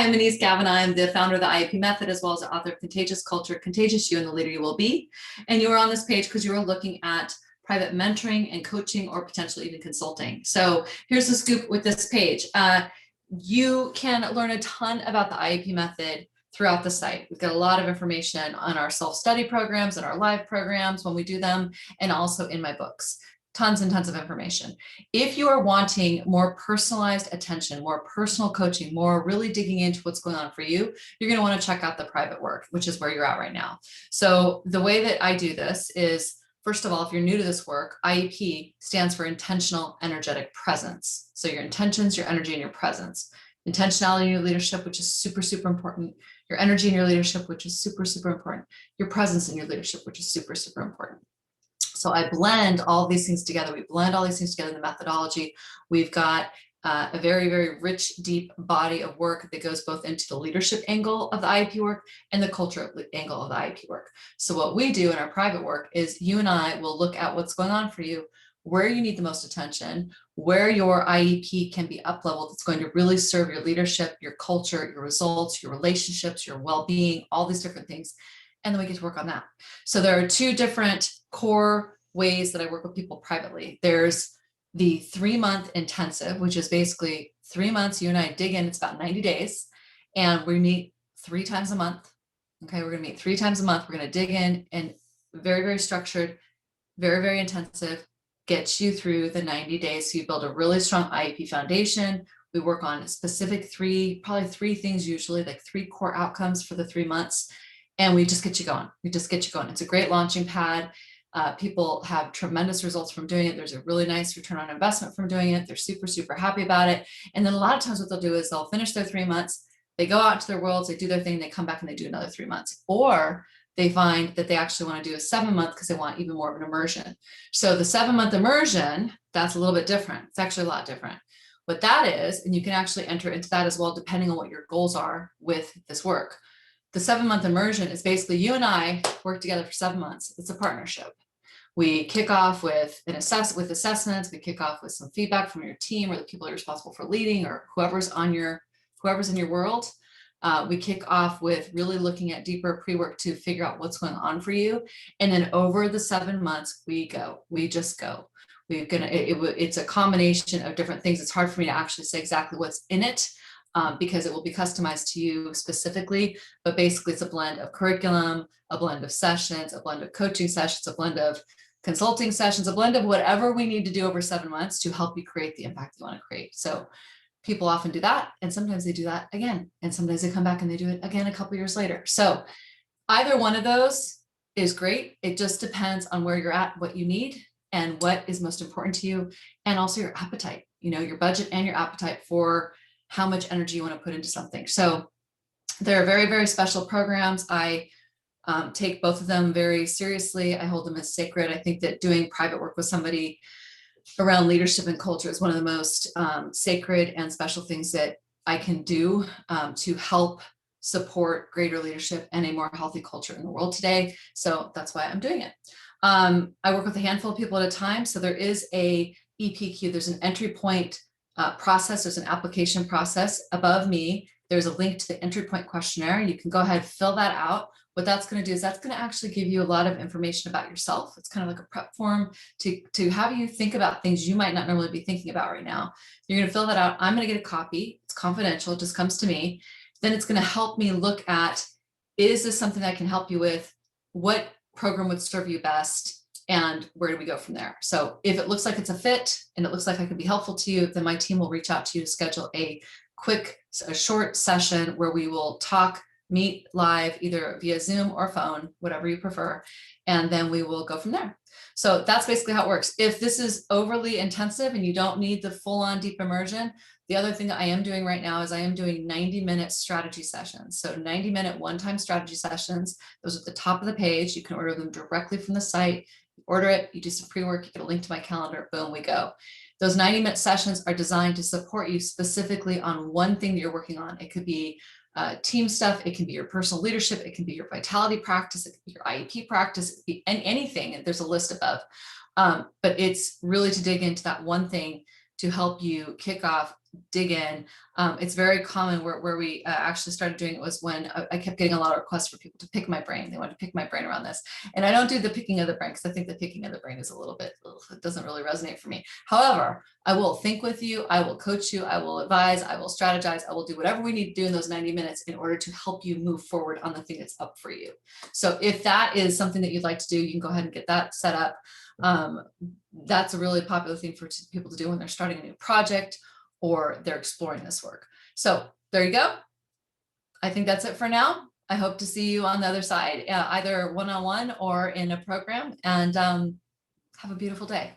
I'm Anese Cavanaugh. I'm the founder of the IEP method, as well as the author of Contagious Culture, Contagious You and the Leader You Will Be. And you are on this page because you are looking at private mentoring and coaching, or potentially even consulting. So here's the scoop with this page. You can learn a ton about the IEP method throughout the site. We've got a lot of information on our self-study programs and our live programs when we do them, and also in my books. Tons and tons of information. If you are wanting more personalized attention, more personal coaching, more really digging into what's going on for you, you're going to want to check out the private work, which is where you're at right now. So the way that I do this is, first of all, if you're new to this work, IEP stands for intentional energetic presence. So your intentions, your energy, and your presence. Intentionality in your leadership, which is super, super important. Your energy in your leadership, which is super, super important. Your presence in your leadership, which is super, super important. So I blend all these things together. We blend all these things together in the methodology. We've got a very, very rich, deep body of work that goes both into the leadership angle of the IEP work and the culture angle of the IEP work. So what we do in our private work is you and I will look at what's going on for you, where you need the most attention, where your IEP can be up-leveled. It's going to really serve your leadership, your culture, your results, your relationships, your well-being, all these different things. And then we get to work on that. So there are two different core ways that I work with people privately. There's the 3-month intensive, which is basically 3 months. You and I dig in. It's about 90 days. And we meet 3 times a month. Okay, we're going to meet 3 times a month. We're going to dig in and very, very structured, very, very intensive, get you through the 90 days. So you build a really strong IEP foundation. We work on specific probably three things usually, like 3 core outcomes for the 3 months. And we just get you going. We just get you going. It's a great launching pad. People have tremendous results from doing it. There's a really nice return on investment from doing it. They're super, super happy about it. And then a lot of times what they'll do is they'll finish their 3 months, they go out to their worlds, they do their thing, they come back and they do another 3 months. Or they find that they actually want to do a 7-month because they want even more of an immersion. So the 7-month immersion, that's a little bit different. It's actually a lot different. What that is, and you can actually enter into that as well, depending on what your goals are with this work. The 7-month immersion is basically you and I work together for 7 months. It's a partnership. We kick off with assessments. We kick off with some feedback from your team or the people you're responsible for leading or whoever's in your world. We kick off with really looking at deeper pre-work to figure out what's going on for you. And then over the 7 months, we just go. It's a combination of different things. It's hard for me to actually say exactly what's in it. Because it will be customized to you specifically, but basically it's a blend of curriculum, a blend of sessions, a blend of coaching sessions, a blend of consulting sessions, a blend of whatever we need to do over 7 months to help you create the impact you want to create. So people often do that, and sometimes they do that again, and sometimes they come back and they do it again a couple years later. So either one of those is great. It just depends on where you're at, what you need, and what is most important to you, and also your appetite, your budget and your appetite for how much energy you want to put into something. So they're very, very special programs. I take both of them very seriously. I hold them as sacred. I think that doing private work with somebody around leadership and culture is one of the most sacred and special things that I can do to help support greater leadership and a more healthy culture in the world today. So that's why I'm doing it. I work with a handful of people at a time. So there is a EPQ, there's an entry point process. There's an application process above me. There's a link to the entry point questionnaire. You can go ahead, fill that out. What that's going to do is that's going to actually give you a lot of information about yourself. It's kind of like a prep form to have you think about things you might not normally be thinking about right now. You're going to fill that out. I'm going to get a copy. It's confidential. It just comes to me. Then it's going to help me look at, is this something that I can help you with? What program would serve you best? And where do we go from there? So if it looks like it's a fit and it looks like I could be helpful to you, then my team will reach out to you to schedule a short session where we will meet live, either via Zoom or phone, whatever you prefer. And then we will go from there. So that's basically how it works. If this is overly intensive and you don't need the full-on deep immersion, the other thing that I am doing right now is I am doing 90-minute strategy sessions. So 90-minute one-time strategy sessions. Those are at the top of the page. You can order them directly from the site. You order it, you do some pre-work, you get a link to my calendar, boom, we go. Those 90-minute sessions are designed to support you specifically on one thing that you're working on. It could be team stuff, it can be your personal leadership, it can be your vitality practice, it can be your IEP practice, it can be anything, and there's a list above. But it's really to dig into that one thing to help you kick off dig in. It's very common where we actually started doing it was when I kept getting a lot of requests for people to pick my brain. They want to pick my brain around this. And I don't do the picking of the brain because I think the picking of the brain is a little bit, it doesn't really resonate for me. However, I will think with you, I will coach you, I will advise, I will strategize, I will do whatever we need to do in those 90 minutes in order to help you move forward on the thing that's up for you. So if that is something that you'd like to do, you can go ahead and get that set up. That's a really popular thing for people to do when they're starting a new project or they're exploring this work. So there you go. I think that's it for now. I hope to see you on the other side, either one-on-one or in a program, and have a beautiful day.